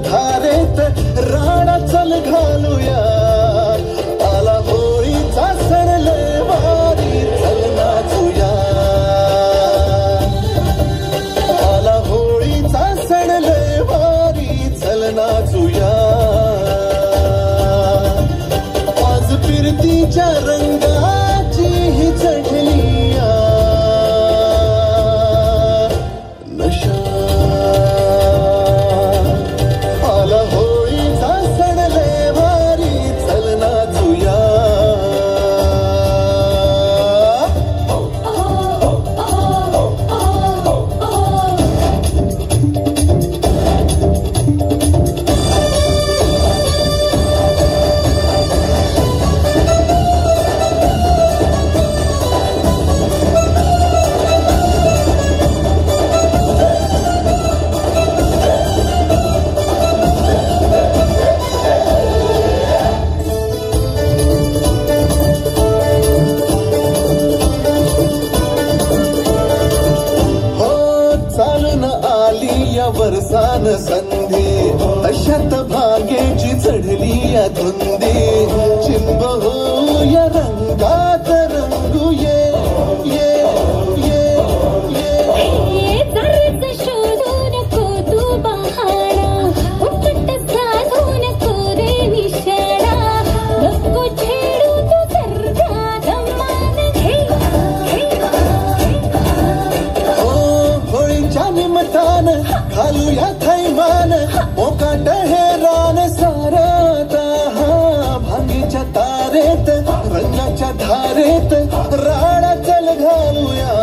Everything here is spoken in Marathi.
धारेत राणा चल घालूया. आला होळीचा सण लय भारी चल नाचूया. आला होळीचा सण लय भारी चल नाचूया. आज फिरतीच्या रंगाची ही चढली नशा. आला होळीचा सण लय भारी चल नाचूया. चालून आली या वर्षान संधी तशात भाग्याची चढली या धुंदी. चिंब हो या रंगात रंगू ये ये ये ये. शोधू नको तू बहाणा उकट साधू नको रे निशाणा. नको छेडू तू सरका धम्मान घे. होळीच्या निमतान घालूया थैमान मोकाट हे रान सारता. भांगीच्या तारेत रंगाच्या धारेत राणा चल घालूया.